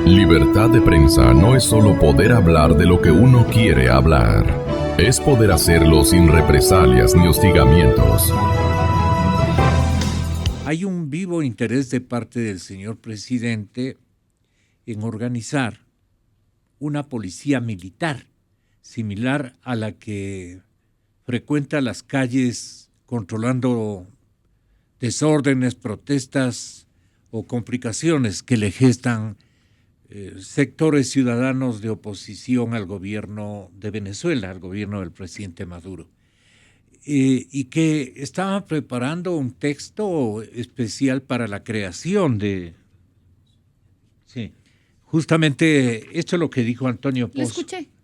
Libertad de prensa no es solo poder hablar de lo que uno quiere hablar. Es poder hacerlo sin represalias ni hostigamientos. Hay un vivo interés de parte del señor presidente en organizar una policía militar, similar a la que frecuenta las calles controlando desórdenes, protestas o complicaciones que le gestan sectores ciudadanos de oposición al gobierno de Venezuela, al gobierno del presidente Maduro. Y que estaban preparando un texto especial para la creación de... Sí, justamente esto es lo que dijo Antonio Pozo.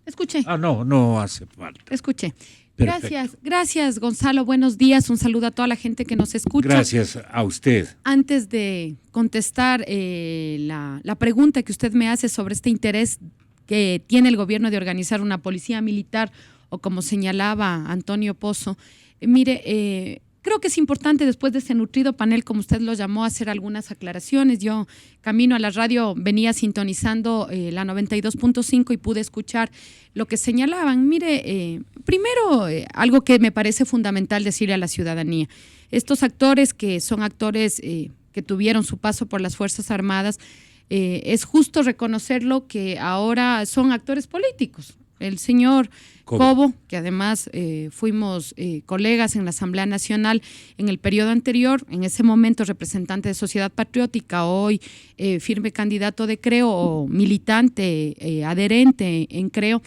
Escuché. No hace falta. Escuché. Gracias, Gonzalo. Buenos días. Un saludo a toda la gente que nos escucha. Gracias a usted. Antes de contestar la pregunta que usted me hace sobre este interés que tiene el gobierno de organizar una policía militar, o como señalaba Antonio Pozo, creo que es importante, después de ese nutrido panel, como usted lo llamó, hacer algunas aclaraciones. Yo, camino a la radio, venía sintonizando la 92.5 y pude escuchar lo que señalaban. Primero, algo que me parece fundamental decirle a la ciudadanía. Estos actores que son actores que tuvieron su paso por las Fuerzas Armadas, es justo reconocerlo que ahora son actores políticos. El señor Cobo, que además fuimos colegas en la Asamblea Nacional en el periodo anterior, en ese momento representante de Sociedad Patriótica, hoy firme candidato de Creo o militante, adherente en Creo,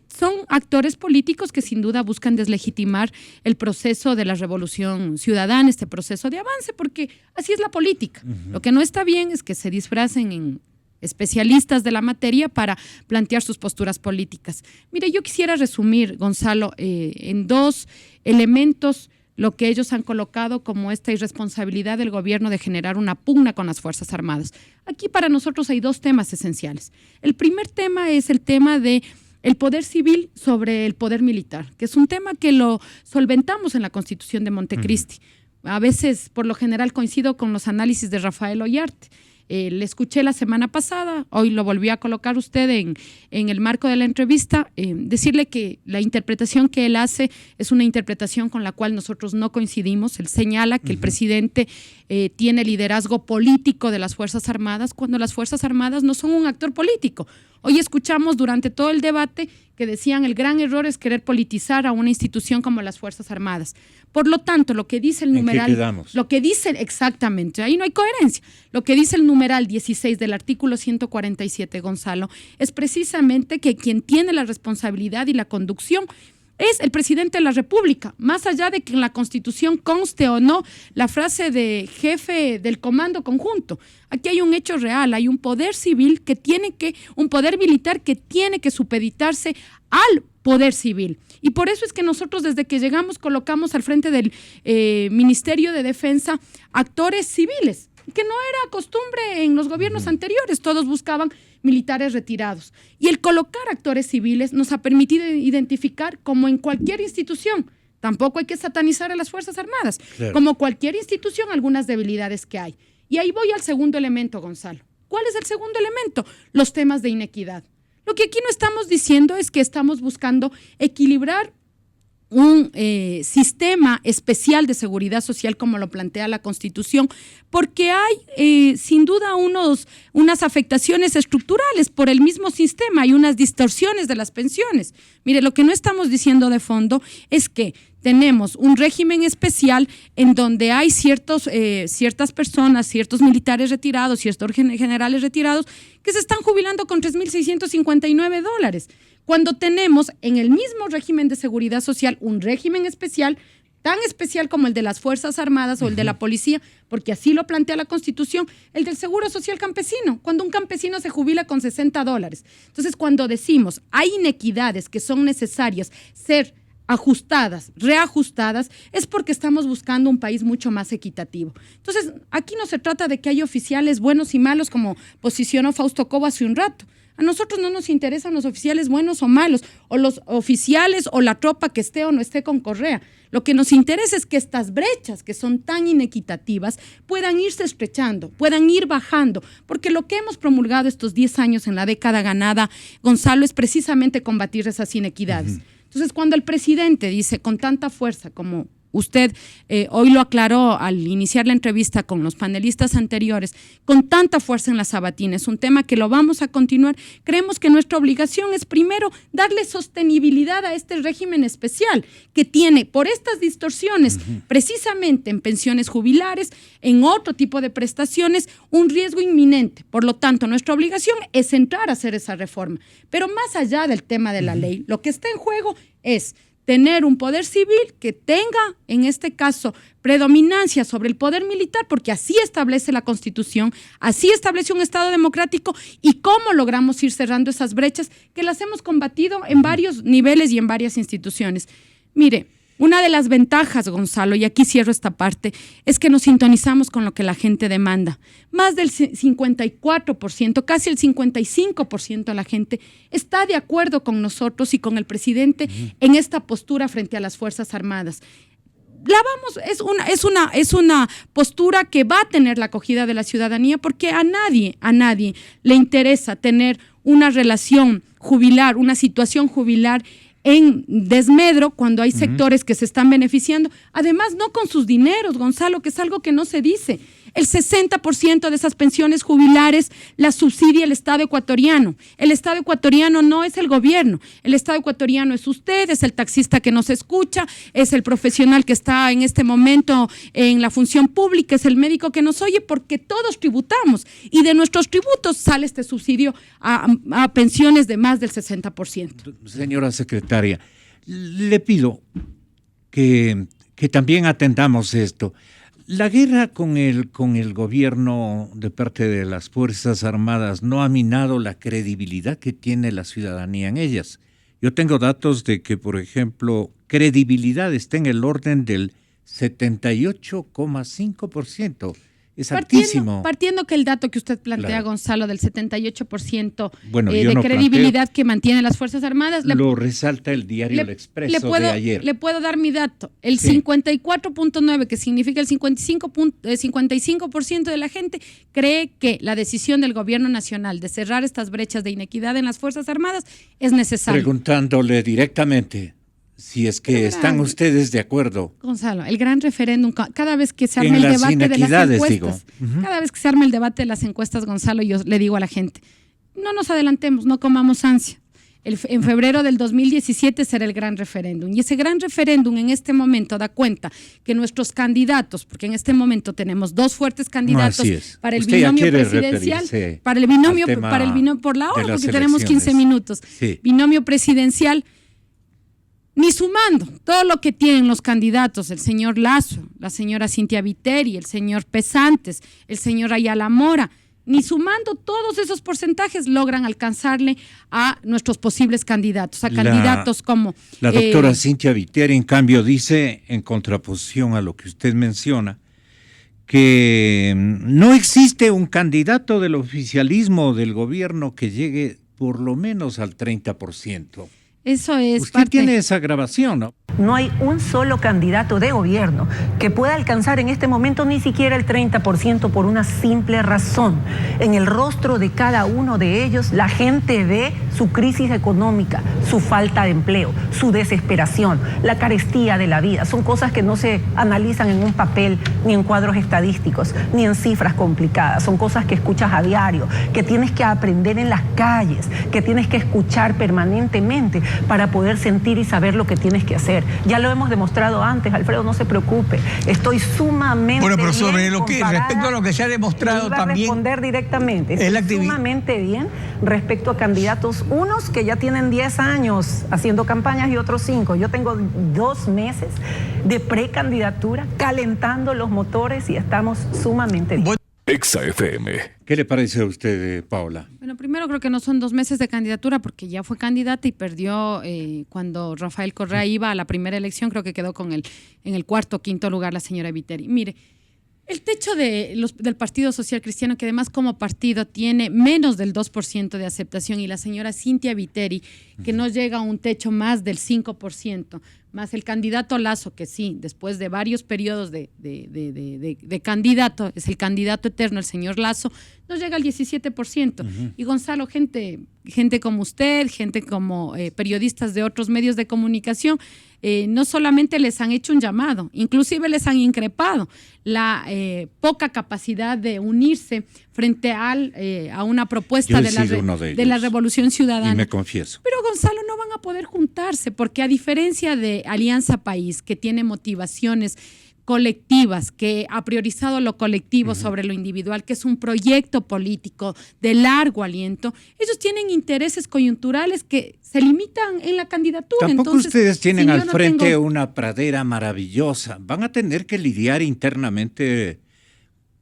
son actores políticos que sin duda buscan deslegitimar el proceso de la revolución ciudadana, este proceso de avance, porque así es la política. Uh-huh. Lo que no está bien es que se disfracen en especialistas de la materia para plantear sus posturas políticas. Yo quisiera resumir, Gonzalo, en dos elementos lo que ellos han colocado como esta irresponsabilidad del gobierno de generar una pugna con las Fuerzas Armadas. Aquí para nosotros hay dos temas esenciales. El primer tema es el tema de el poder civil sobre el poder militar, que es un tema que lo solventamos en la Constitución de Montecristi. A veces, por lo general, coincido con los análisis de Rafael Ollarte. Le escuché la semana pasada, hoy lo volvió a colocar usted en el marco de la entrevista, decirle que la interpretación que él hace es una interpretación con la cual nosotros no coincidimos. Él señala que el presidente tiene liderazgo político de las Fuerzas Armadas, cuando las Fuerzas Armadas no son un actor político. Hoy escuchamos durante todo el debate que decían el gran error es querer politizar a una institución como las Fuerzas Armadas. Por lo tanto, lo que dice el numeral... ¿En qué quedamos? Lo que dice, exactamente, ahí no hay coherencia. Lo que dice el numeral 16 del artículo 147, Gonzalo, es precisamente que quien tiene la responsabilidad y la conducción es el presidente de la República, más allá de que en la Constitución conste o no la frase de jefe del comando conjunto. Aquí hay un hecho real, hay un poder civil un poder militar que tiene que supeditarse al poder civil. Y por eso es que nosotros desde que llegamos colocamos al frente del Ministerio de Defensa actores civiles, que no era costumbre en los gobiernos anteriores, todos buscaban militares retirados. Y el colocar actores civiles nos ha permitido identificar, como en cualquier institución, tampoco hay que satanizar a las Fuerzas Armadas, claro, como cualquier institución, algunas debilidades que hay. Y ahí voy al segundo elemento, Gonzalo. ¿Cuál es el segundo elemento? Los temas de inequidad. Lo que aquí no estamos diciendo es que estamos buscando equilibrar un sistema especial de seguridad social como lo plantea la Constitución, porque hay sin duda unas afectaciones estructurales por el mismo sistema, hay unas distorsiones de las pensiones. Mire, lo que no estamos diciendo de fondo es que tenemos un régimen especial en donde hay ciertas personas, ciertos militares retirados, ciertos generales retirados que se están jubilando con $3,659, cuando tenemos en el mismo régimen de seguridad social un régimen especial, tan especial como el de las Fuerzas Armadas o el de la policía, porque así lo plantea la Constitución, el del Seguro Social Campesino, cuando un campesino se jubila con $60. Entonces, cuando decimos hay inequidades que son necesarias ser ajustadas, reajustadas, es porque estamos buscando un país mucho más equitativo. Entonces, aquí no se trata de que hay oficiales buenos y malos, como posicionó Fausto Cobo hace un rato. A nosotros no nos interesan los oficiales buenos o malos, o los oficiales o la tropa que esté o no esté con Correa. Lo que nos interesa es que estas brechas, que son tan inequitativas, puedan irse estrechando, puedan ir bajando, porque lo que hemos promulgado estos 10 años en la década ganada, Gonzalo, es precisamente combatir esas inequidades. Entonces, cuando el presidente dice con tanta fuerza como usted hoy lo aclaró al iniciar la entrevista con los panelistas anteriores, con tanta fuerza en la sabatina, es un tema que lo vamos a continuar. Creemos que nuestra obligación es primero darle sostenibilidad a este régimen especial que tiene por estas distorsiones, precisamente en pensiones jubilares, en otro tipo de prestaciones, un riesgo inminente. Por lo tanto, nuestra obligación es entrar a hacer esa reforma. Pero más allá del tema de la ley, lo que está en juego es tener un poder civil que tenga, en este caso, predominancia sobre el poder militar, porque así establece la Constitución, así establece un Estado democrático, y cómo logramos ir cerrando esas brechas que las hemos combatido en varios niveles y en varias instituciones. Mire, una de las ventajas, Gonzalo, y aquí cierro esta parte, es que nos sintonizamos con lo que la gente demanda. Más del 54%, casi el 55% de la gente está de acuerdo con nosotros y con el presidente en esta postura frente a las Fuerzas Armadas. Es una postura que va a tener la acogida de la ciudadanía, porque a nadie le interesa tener una relación jubilar, una situación jubilar en desmedro cuando hay sectores que se están beneficiando, además no con sus dineros, Gonzalo, que es algo que no se dice. El 60% de esas pensiones jubilares las subsidia el Estado ecuatoriano. El Estado ecuatoriano no es el gobierno, el Estado ecuatoriano es usted, es el taxista que nos escucha, es el profesional que está en este momento en la función pública, es el médico que nos oye, porque todos tributamos y de nuestros tributos sale este subsidio a pensiones de más del 60%. Señora secretaria, le pido que también atendamos esto. La guerra con el gobierno de parte de las Fuerzas Armadas no ha minado la credibilidad que tiene la ciudadanía en ellas. Yo tengo datos de que, por ejemplo, credibilidad está en el orden del 78,5%. Es altísimo. Partiendo que el dato que usted plantea, claro, Gonzalo, del 78% de credibilidad que mantienen las Fuerzas Armadas. Lo resalta el diario El Expreso de ayer. Le puedo dar mi dato. El 54.9, que significa el 55% de la gente, cree que la decisión del gobierno nacional de cerrar estas brechas de inequidad en las Fuerzas Armadas es necesaria. Preguntándole directamente si es que están ustedes de acuerdo. Gonzalo, el gran referéndum, cada vez que se arma el debate de las encuestas, cada vez que se arma el debate de las encuestas, Gonzalo, yo le digo a la gente, no nos adelantemos, no comamos ansia. En febrero del 2017 será el gran referéndum, y ese gran referéndum en este momento da cuenta que nuestros candidatos, porque en este momento tenemos dos fuertes candidatos para el binomio presidencial, para el binomio por la hora, porque tenemos 15 minutos, binomio presidencial. Ni sumando todo lo que tienen los candidatos, el señor Lasso, la señora Cintia Viteri, el señor Pesantes, el señor Ayala Mora, ni sumando todos esos porcentajes logran alcanzarle a nuestros posibles candidatos, a candidatos como... La doctora Cintia Viteri, en cambio, dice, en contraposición a lo que usted menciona, que no existe un candidato del oficialismo del gobierno que llegue por lo menos al 30%. Eso es Usted tiene esa grabación, ¿no? No hay un solo candidato de gobierno que pueda alcanzar en este momento ni siquiera el 30% por una simple razón. En el rostro de cada uno de ellos, la gente ve su crisis económica, su falta de empleo, su desesperación, la carestía de la vida. Son cosas que no se analizan en un papel, ni en cuadros estadísticos, ni en cifras complicadas. Son cosas que escuchas a diario, que tienes que aprender en las calles, que tienes que escuchar permanentemente para poder sentir y saber lo que tienes que hacer. Ya lo hemos demostrado antes, Alfredo, no se preocupe. Estoy sumamente bueno, pero sobre bien lo que respecto a lo que se ha demostrado también. Responder directamente. Estoy sumamente bien respecto a candidatos, unos que ya tienen 10 años haciendo campañas y otros 5. Yo tengo 2 meses de precandidatura calentando los motores y estamos sumamente bien. Exa FM. ¿Qué le parece a usted, Paula? Bueno, primero creo que no son 2 meses de candidatura, porque ya fue candidata y perdió cuando Rafael Correa iba a la primera elección, creo que quedó en el 4º o 5º lugar la señora Viteri. Mire, El techo del Partido Social Cristiano, que además como partido tiene menos del 2% de aceptación, y la señora Cintia Viteri, que no llega a un techo más del 5%, más el candidato Lazo, que sí, después de varios periodos de candidato, es el candidato eterno, el señor Lazo, no llega al 17%. Y Gonzalo, gente como usted, gente como periodistas de otros medios de comunicación, no solamente les han hecho un llamado, inclusive les han increpado la poca capacidad de unirse frente a una propuesta de la Revolución Ciudadana. Y me confieso. Pero Gonzalo, no van a poder juntarse porque, a diferencia de Alianza País, que tiene motivaciones colectivas, que ha priorizado lo colectivo sobre lo individual, que es un proyecto político de largo aliento, ellos tienen intereses coyunturales que se limitan en la candidatura. Tampoco Entonces, ustedes tienen al frente una pradera maravillosa. Van a tener que lidiar internamente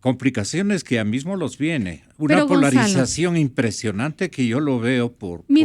complicaciones que a mismo los viene. Una polarización impresionante que yo lo veo por mi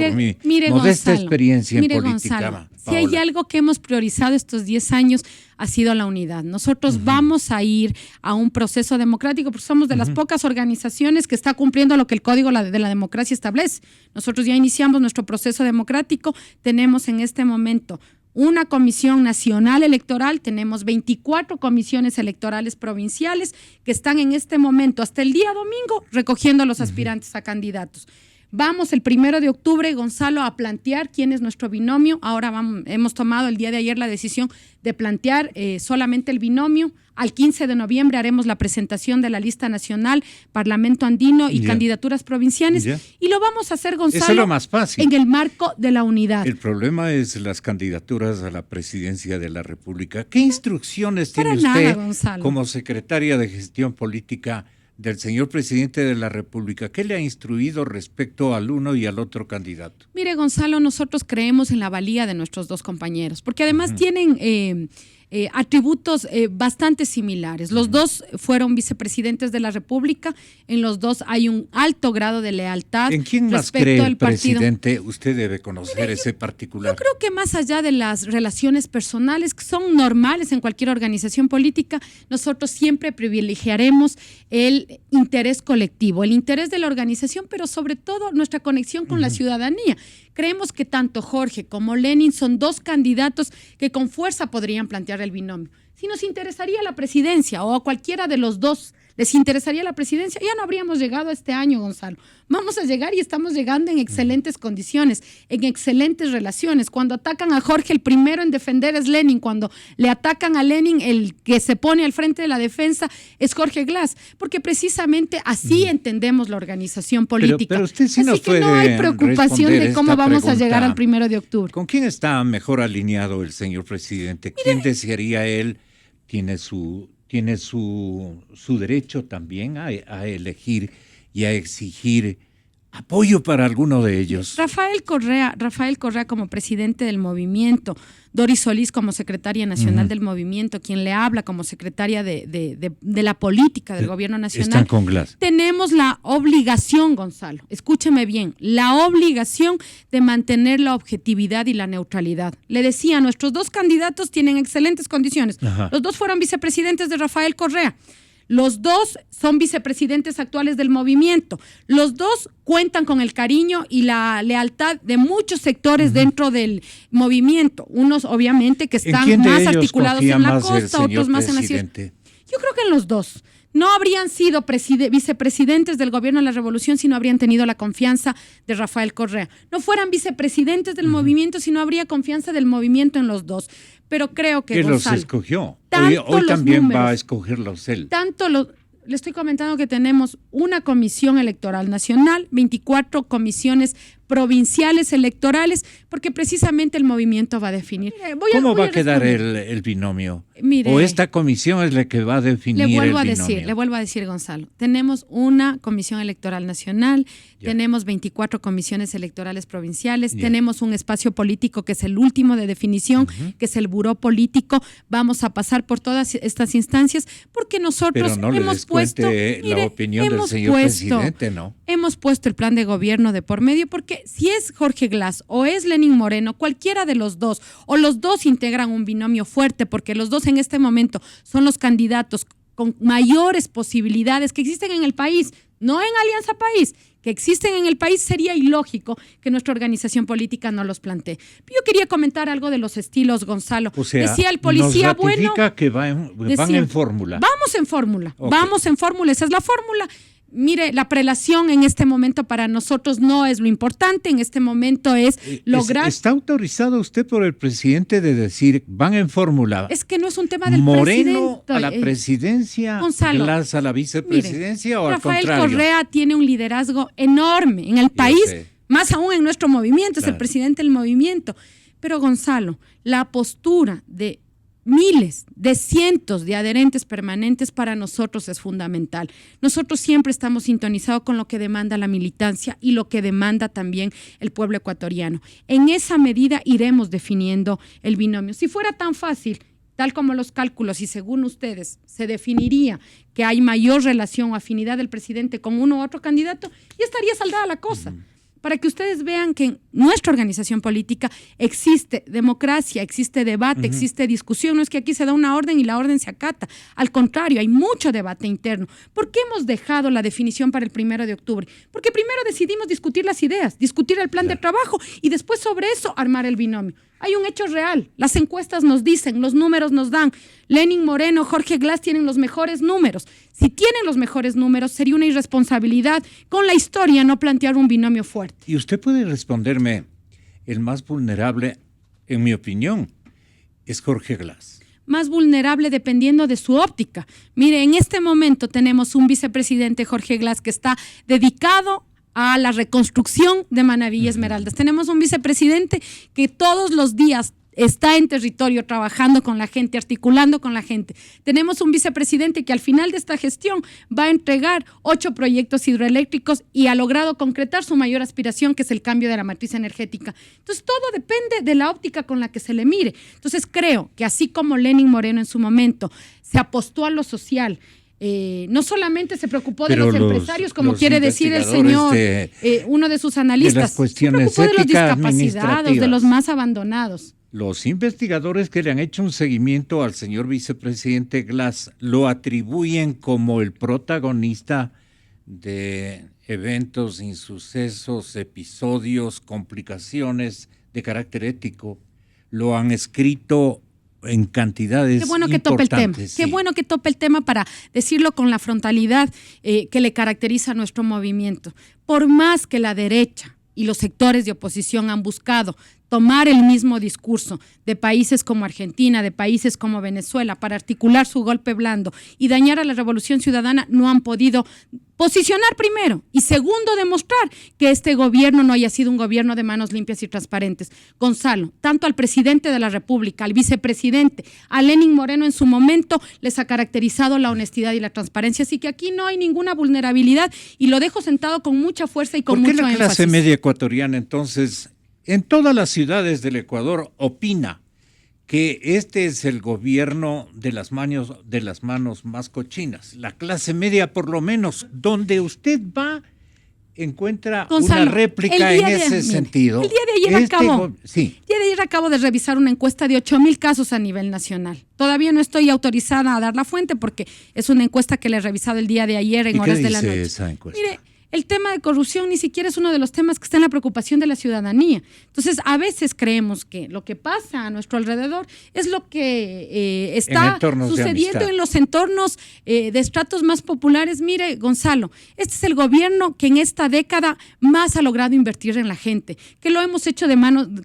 modesta experiencia en política. Gonzalo, si hay algo que hemos priorizado estos 10 años ha sido la unidad. Nosotros vamos a ir a un proceso democrático porque somos de las pocas organizaciones que está cumpliendo lo que el Código de la Democracia establece. Nosotros ya iniciamos nuestro proceso democrático, tenemos en este momento una comisión nacional electoral, tenemos 24 comisiones electorales provinciales que están en este momento, hasta el día domingo, recogiendo a los aspirantes a candidatos. Vamos el 1 de octubre, Gonzalo, a plantear quién es nuestro binomio. Ahora hemos tomado el día de ayer la decisión de plantear solamente el binomio. Al 15 de noviembre haremos la presentación de la lista nacional, Parlamento Andino y candidaturas provinciales. Y lo vamos a hacer, Gonzalo, eso es lo más fácil, en el marco de la unidad. El problema es las candidaturas a la presidencia de la República. ¿Qué instrucciones tiene usted como secretaria de Gestión Política del señor presidente de la República? ¿Qué le ha instruido respecto al uno y al otro candidato? Mire, Gonzalo, nosotros creemos en la valía de nuestros dos compañeros, porque además tienen atributos bastante similares. Los dos fueron vicepresidentes de la República, en los dos hay un alto grado de lealtad. ¿En quién más cree el presidente? Usted debe conocer ese particular. Yo creo que más allá de las relaciones personales, que son normales en cualquier organización política, nosotros siempre privilegiaremos el interés colectivo, el interés de la organización, pero sobre todo nuestra conexión con la ciudadanía. Creemos que tanto Jorge como Lenin son dos candidatos que con fuerza podrían plantear el binomio. Si nos interesaría la presidencia o a cualquiera de los dos les interesaría la presidencia, ya no habríamos llegado a este año, Gonzalo. Vamos a llegar y estamos llegando en excelentes condiciones, en excelentes relaciones. Cuando atacan a Jorge, el primero en defender es Lenin. Cuando le atacan a Lenin, el que se pone al frente de la defensa es Jorge Glass, porque precisamente así entendemos la organización política. Pero usted sí así que no hay preocupación de cómo vamos a llegar al 1 de octubre. ¿Con quién está mejor alineado el señor presidente? ¿Quién desearía él? Tiene su derecho también a elegir y a exigir apoyo para alguno de ellos. Rafael Correa como presidente del movimiento, Doris Solís como secretaria nacional del movimiento, quien le habla como secretaria de la política del gobierno nacional. Están con Glass. Tenemos la obligación, Gonzalo, escúcheme bien, la obligación de mantener la objetividad y la neutralidad. Le decía, nuestros dos candidatos tienen excelentes condiciones. Los dos fueron vicepresidentes de Rafael Correa. Los dos son vicepresidentes actuales del movimiento. Los dos cuentan con el cariño y la lealtad de muchos sectores dentro del movimiento. Unos, obviamente, que están más articulados en la costa, otros más en la ciudad. Yo creo que en los dos. No habrían sido vicepresidentes del gobierno de la revolución si no habrían tenido la confianza de Rafael Correa. No fueran vicepresidentes del movimiento si no habría confianza del movimiento en los dos. Pero creo que Gonzalo, los escogió. Hoy también números, va a escogerlos él. Le estoy comentando que tenemos una comisión electoral nacional, 24 comisiones provinciales electorales, porque precisamente el movimiento va a definir. ¿Cómo va a quedar el binomio? Mire, ¿o esta comisión es la que va a definir el binomio? Le vuelvo a decir, Gonzalo, tenemos una comisión electoral nacional, tenemos 24 comisiones electorales provinciales, tenemos un espacio político que es el último de definición, que es el buró político. Vamos a pasar por todas estas instancias porque nosotros hemos puesto la opinión del señor presidente, ¿no? Hemos puesto el plan de gobierno de por medio porque si es Jorge Glass o es Lenin Moreno, cualquiera de los dos, o los dos integran un binomio fuerte, porque los dos en este momento son los candidatos con mayores posibilidades que existen en el país, no en Alianza País, que existen en el país, sería ilógico que nuestra organización política no los plantee. Yo quería comentar algo de los estilos, Gonzalo. O sea, decía el policía nos ratifica bueno. Que van en fórmula. Vamos en fórmula, Okay. vamos en fórmula, esa es la fórmula. Mire, la prelación en este momento para nosotros no es lo importante, en este momento es lograr... ¿Está autorizado usted por el presidente de decir van en fórmula? Es que no es un tema del Moreno presidente. a la presidencia, Gonzalo, Glass a la vicepresidencia, mire, o al Rafael contrario. Correa tiene un liderazgo enorme en el país, sé. más aún en nuestro movimiento, es el Claro. presidente del movimiento. Pero Gonzalo, la postura de miles, de cientos de adherentes permanentes para nosotros es fundamental. Nosotros siempre estamos sintonizados con lo que demanda la militancia y lo que demanda también el pueblo ecuatoriano. En esa medida iremos definiendo el binomio. Si fuera tan fácil, tal como los cálculos y según ustedes se definiría que hay mayor relación o afinidad del presidente con uno u otro candidato, ya estaría saldada la cosa. Para que ustedes vean que en nuestra organización política existe democracia, existe debate, existe discusión. No es que aquí se da una orden y la orden se acata. Al contrario, hay mucho debate interno. ¿Por qué hemos dejado la definición para el 1 de octubre? Porque primero decidimos discutir las ideas, discutir el plan de trabajo y después sobre eso armar el binomio. Hay un hecho real. Las encuestas nos dicen, los números nos dan. Lenin Moreno, Jorge Glass tienen los mejores números. Si tienen los mejores números, sería una irresponsabilidad con la historia no plantear un binomio fuerte. Y usted puede responderme, el más vulnerable, en mi opinión, es Jorge Glass. Más vulnerable dependiendo de su óptica. Mire, en este momento tenemos un vicepresidente, Jorge Glass, que está dedicado a la reconstrucción de Manabí y Esmeraldas. Tenemos un vicepresidente que todos los días está en territorio trabajando con la gente, articulando con la gente. Tenemos un vicepresidente que al final de esta gestión va a entregar 8 proyectos hidroeléctricos y ha logrado concretar su mayor aspiración, que es el cambio de la matriz energética. Entonces, todo depende de la óptica con la que se le mire. Entonces, creo que así como Lenin Moreno en su momento se apostó a lo social, no solamente se preocupó de los empresarios, como quiere decir el señor, uno de sus analistas, se preocupó de los discapacitados, de los más abandonados. Los investigadores que le han hecho un seguimiento al señor vicepresidente Glass lo atribuyen como el protagonista de eventos, insucesos, episodios, complicaciones de carácter ético. Lo han escrito en cantidades Qué bueno que tope el tema. sí. Qué bueno que tope el tema para decirlo con la frontalidad que le caracteriza a nuestro movimiento. Por más que la derecha y los sectores de oposición han buscado tomar el mismo discurso de países como Argentina, de países como Venezuela, para articular su golpe blando y dañar a la revolución ciudadana, no han podido posicionar primero y segundo demostrar que este gobierno no haya sido un gobierno de manos limpias y transparentes. Gonzalo, tanto al presidente de la República, al vicepresidente, a Lenin Moreno en su momento les ha caracterizado la honestidad y la transparencia, así que aquí no hay ninguna vulnerabilidad y lo dejo sentado con mucha fuerza y con mucho énfasis. ¿Por qué la clase media ecuatoriana entonces en todas las ciudades del Ecuador opina que este es el gobierno de las manos más cochinas? La clase media, por lo menos, donde usted va, encuentra Gonzalo, una réplica en ese sentido. El día de ayer acabo de revisar una encuesta de 8,000 casos a nivel nacional. Todavía no estoy autorizada a dar la fuente porque es una encuesta que le he revisado el día de ayer en horas de la noche. ¿Qué dice esa encuesta? Mire, el tema de corrupción ni siquiera es uno de los temas que está en la preocupación de la ciudadanía. Entonces, a veces creemos que lo que pasa a nuestro alrededor es lo que está sucediendo en los entornos de estratos más populares. Mire, Gonzalo, este es el gobierno que en esta década más ha logrado invertir en la gente, que lo hemos hecho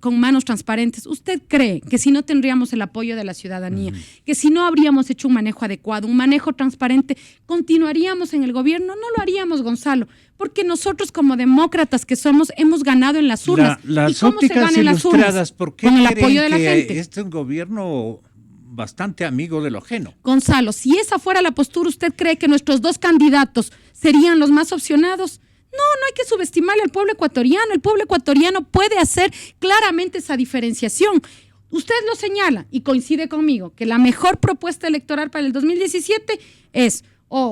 con manos transparentes. ¿Usted cree que si no tendríamos el apoyo de la ciudadanía, que si no habríamos hecho un manejo adecuado, un manejo transparente, continuaríamos en el gobierno? No lo haríamos, Gonzalo, porque nosotros como demócratas que somos hemos ganado en las urnas. Las ¿Y cómo se ópticas gana en las urnas? ilustradas, ¿por qué con el creen apoyo de la que gente? este es un gobierno bastante amigo de lo ajeno? Gonzalo, si esa fuera la postura, ¿usted cree que nuestros dos candidatos serían los más opcionados? No hay que subestimar al pueblo ecuatoriano. El pueblo ecuatoriano puede hacer claramente esa diferenciación. Usted lo señala y coincide conmigo que la mejor propuesta electoral para el 2017 es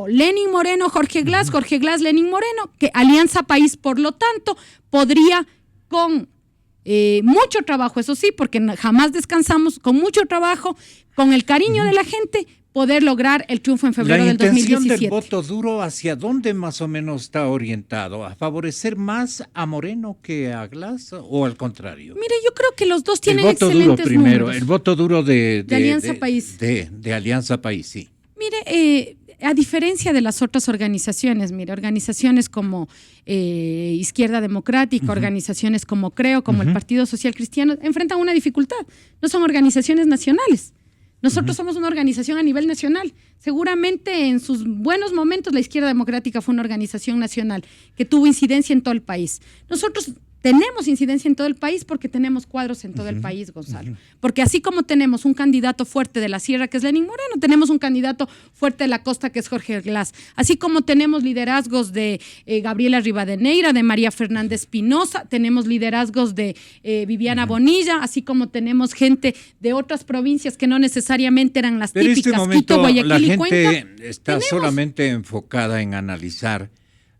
Lenin Moreno, Jorge Glass, Lenin Moreno, que Alianza País, por lo tanto, podría con mucho trabajo, eso sí, porque jamás descansamos, con mucho trabajo, con el cariño de la gente, poder lograr el triunfo en febrero del La intención 2017. del voto duro, ¿hacia dónde más o menos está orientado? ¿A favorecer más a Moreno que a Glass o al contrario? Mire, yo creo que los dos tienen el voto duro excelentes primero, números. el voto duro de Alianza País. De Alianza País, sí. Mire, a diferencia de las otras organizaciones, mire, organizaciones como Izquierda Democrática, organizaciones como Creo, como el Partido Social Cristiano, enfrentan una dificultad. No son organizaciones nacionales. Nosotros somos una organización a nivel nacional. Seguramente en sus buenos momentos la Izquierda Democrática fue una organización nacional que tuvo incidencia en todo el país. Nosotros tenemos incidencia en todo el país porque tenemos cuadros en todo el país, Gonzalo. Porque así como tenemos un candidato fuerte de la Sierra, que es Lenín Moreno, tenemos un candidato fuerte de la costa, que es Jorge Glass. Así como tenemos liderazgos de Gabriela Rivadeneira, de María Fernanda Espinosa, tenemos liderazgos de Viviana Bonilla, así como tenemos gente de otras provincias que no necesariamente eran las Pero típicas, en este momento Quito, Guayaquil la y gente Cuenca. está solamente enfocada en analizar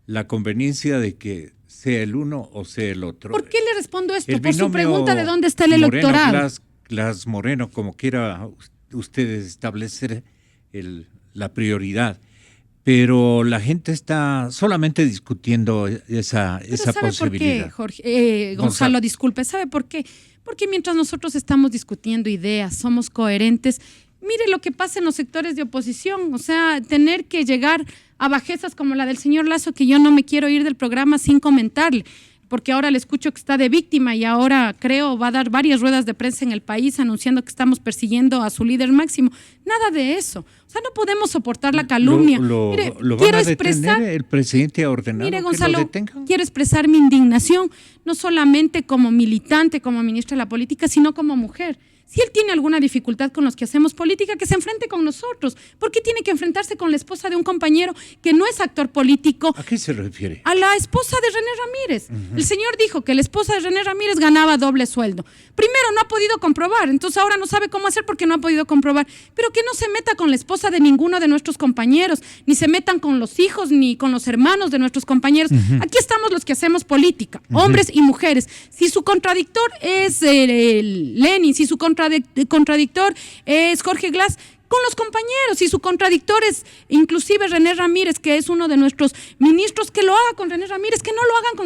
la conveniencia de que sea el uno o sea el otro. ¿Por qué le respondo esto? El Por su binomio pregunta de dónde está el electorado. Glass Moreno, como quiera ustedes establecer la prioridad. Pero la gente está solamente discutiendo esa ¿sabe posibilidad. por qué, Gonzalo, disculpe, ¿sabe por qué? Porque mientras nosotros estamos discutiendo ideas, somos coherentes. Mire lo que pasa en los sectores de oposición, o sea, tener que llegar a bajezas como la del señor Lazo, que yo no me quiero ir del programa sin comentarle, porque ahora le escucho que está de víctima y ahora creo va a dar varias ruedas de prensa en el país anunciando que estamos persiguiendo a su líder máximo. Nada de eso. O sea, no podemos soportar la calumnia. Mire, ¿Lo quiero van a expresar, detener? ¿El presidente ha ordenado mire, que Gonzalo, lo detengan? quiero expresar mi indignación, no solamente como militante, como ministra de la política, sino como mujer. Si él tiene alguna dificultad con los que hacemos política, que se enfrente con nosotros. ¿Por qué tiene que enfrentarse con la esposa de un compañero que no es actor político? ¿A qué se refiere? A la esposa de René Ramírez. El señor dijo que la esposa de René Ramírez ganaba doble sueldo. Primero, no ha podido comprobar, entonces ahora no sabe cómo hacer porque no ha podido comprobar. Pero que no se meta con la esposa de ninguno de nuestros compañeros, ni se metan con los hijos, ni con los hermanos de nuestros compañeros. Aquí estamos los que hacemos política, hombres y mujeres. Si su contradictor es Lenin, si su contradictor es Jorge Glass, con los compañeros, y su contradictor es inclusive René Ramírez, que es uno de nuestros ministros, que lo haga con René Ramírez, que no lo hagan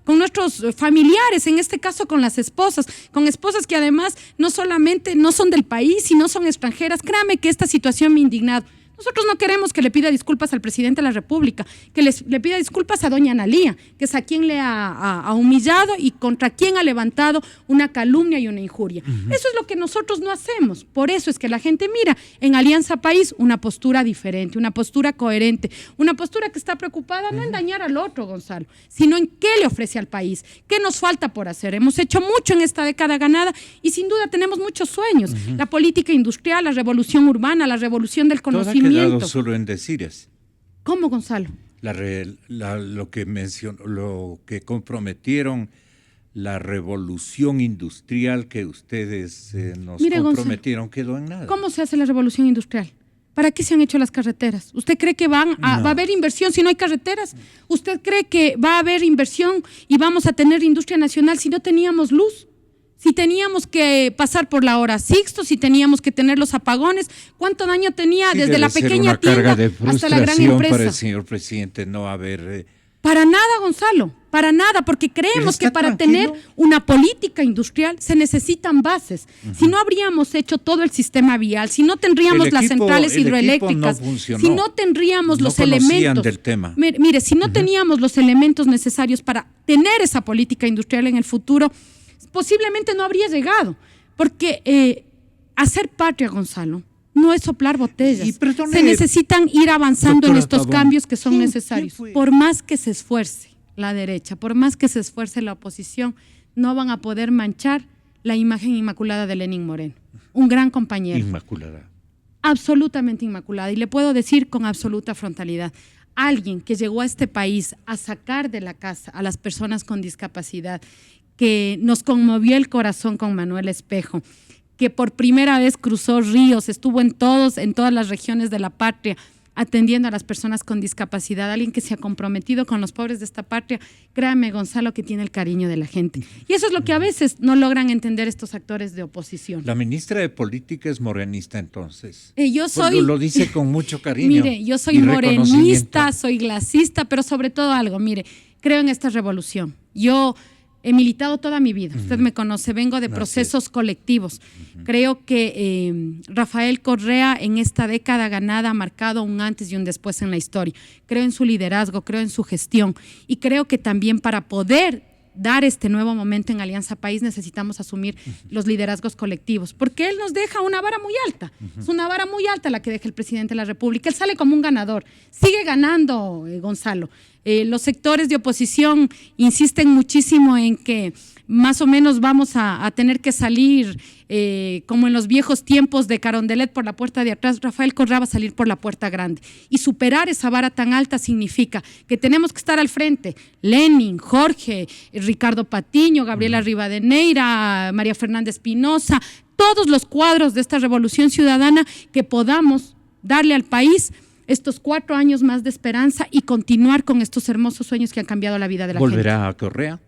con nuestros familiares, en este caso con las esposas, con esposas que además no solamente no son del país, sino son extranjeras. Créame que esta situación me ha indignado. Nosotros no queremos que le pida disculpas al presidente de la República, que le pida disculpas a doña Analía, que es a quien le ha humillado y contra quien ha levantado una calumnia y una injuria. Eso es lo que nosotros no hacemos. Por eso es que la gente mira en Alianza País una postura diferente, una postura coherente, una postura que está preocupada no en dañar al otro, Gonzalo, sino en qué le ofrece al país, qué nos falta por hacer. Hemos hecho mucho en esta década ganada y sin duda tenemos muchos sueños. La política industrial, la revolución urbana, la revolución del conocimiento. Quedado solo en decires. ¿Cómo, Gonzalo? Lo que comprometieron, la revolución industrial que ustedes nos comprometieron, Gonzalo, quedó en nada. ¿Cómo se hace la revolución industrial? ¿Para qué se han hecho las carreteras? ¿Usted cree que va a haber inversión si no hay carreteras? ¿Usted cree que va a haber inversión y vamos a tener industria nacional si no teníamos luz? Si teníamos que pasar por la hora Sixto, si teníamos que tener los apagones, ¿cuánto daño tenía desde la pequeña tienda hasta la gran empresa? Para el señor presidente no haber... Para nada, Gonzalo, para nada, porque creemos que para tener una política industrial se necesitan bases. Si no habríamos hecho todo el sistema vial, si no tendríamos las centrales hidroeléctricas, si no tendríamos los elementos del tema. Mire, si no teníamos los elementos necesarios para tener esa política industrial en el futuro, posiblemente no habría llegado, porque hacer patria, Gonzalo, no es soplar botellas. Se necesitan ir avanzando en estos cambios que son necesarios. Por más que se esfuerce la derecha, por más que se esfuerce la oposición, no van a poder manchar la imagen inmaculada de Lenín Moreno, un gran compañero. Inmaculada. Absolutamente inmaculada, y le puedo decir con absoluta frontalidad, alguien que llegó a este país a sacar de la casa a las personas con discapacidad, que nos conmovió el corazón con Manuel Espejo, que por primera vez cruzó ríos, estuvo en todas las regiones de la patria, atendiendo a las personas con discapacidad, alguien que se ha comprometido con los pobres de esta patria. Créame, Gonzalo, que tiene el cariño de la gente. Y eso es lo que a veces no logran entender estos actores de oposición. La ministra de Política es morenista, entonces. Yo soy... Lo dice con mucho cariño. Mire, yo soy morenista, soy clasista, pero sobre todo algo, mire, creo en esta revolución. Yo he militado toda mi vida, usted me conoce, vengo de procesos colectivos. Creo que Rafael Correa en esta década ganada ha marcado un antes y un después en la historia. Creo en su liderazgo, creo en su gestión y creo que también para poder dar este nuevo momento en Alianza País necesitamos asumir los liderazgos colectivos, porque él nos deja una vara muy alta. Es una vara muy alta la que deja el presidente de la República. Él sale como un ganador, sigue ganando, Gonzalo. Los sectores de oposición insisten muchísimo en que más o menos vamos a tener que salir como en los viejos tiempos de Carondelet por la puerta de atrás. Rafael Correa va a salir por la puerta grande y superar esa vara tan alta significa que tenemos que estar al frente. Lenin, Jorge, Ricardo Patiño, Gabriela Rivadeneira, María Fernanda Espinosa, todos los cuadros de esta revolución ciudadana, que podamos darle al país estos 4 años más de esperanza y continuar con estos hermosos sueños que han cambiado la vida de la gente. ¿Volverá a Correa?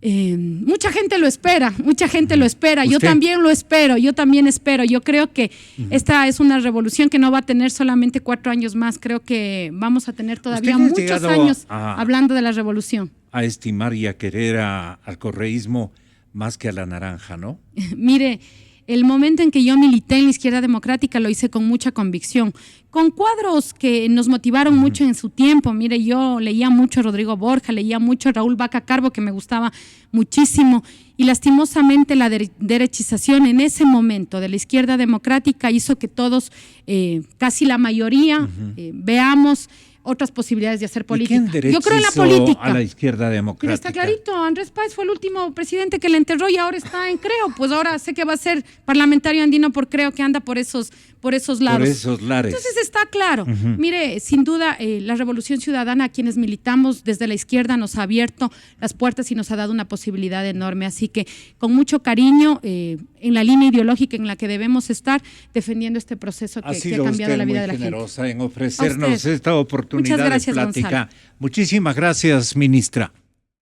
Mucha gente lo espera, mucha gente lo espera. ¿Usted? Yo también lo espero, yo también espero. Yo creo que esta es una revolución que no va a tener solamente 4 años más. Creo que vamos a tener todavía muchos años hablando de la revolución. A estimar y a querer al correísmo más que a la naranja, ¿no? Mire, el momento en que yo milité en la izquierda democrática lo hice con mucha convicción, con cuadros que nos motivaron mucho en su tiempo. Mire, yo leía mucho a Rodrigo Borja, leía mucho a Raúl Vaca Carbo, que me gustaba muchísimo, y lastimosamente la derechización en ese momento de la izquierda democrática hizo que todos, casi la mayoría, veamos otras posibilidades de hacer política. Yo creo en la política. A la izquierda democrática. Pero está clarito, Andrés Páez fue el último presidente que le enterró y ahora está en Creo. Pues ahora sé que va a ser parlamentario andino por Creo, que anda por esos lados. Por esos lares. Entonces está claro. Mire, sin duda, la Revolución Ciudadana, a quienes militamos desde la izquierda, nos ha abierto las puertas y nos ha dado una posibilidad enorme. Así que con mucho cariño, en la línea ideológica en la que debemos estar, defendiendo este proceso que ha cambiado la vida de la gente. Ha sido usted muy generosa en ofrecernos esta oportunidad de plática. Gonzalo. Muchísimas gracias, ministra.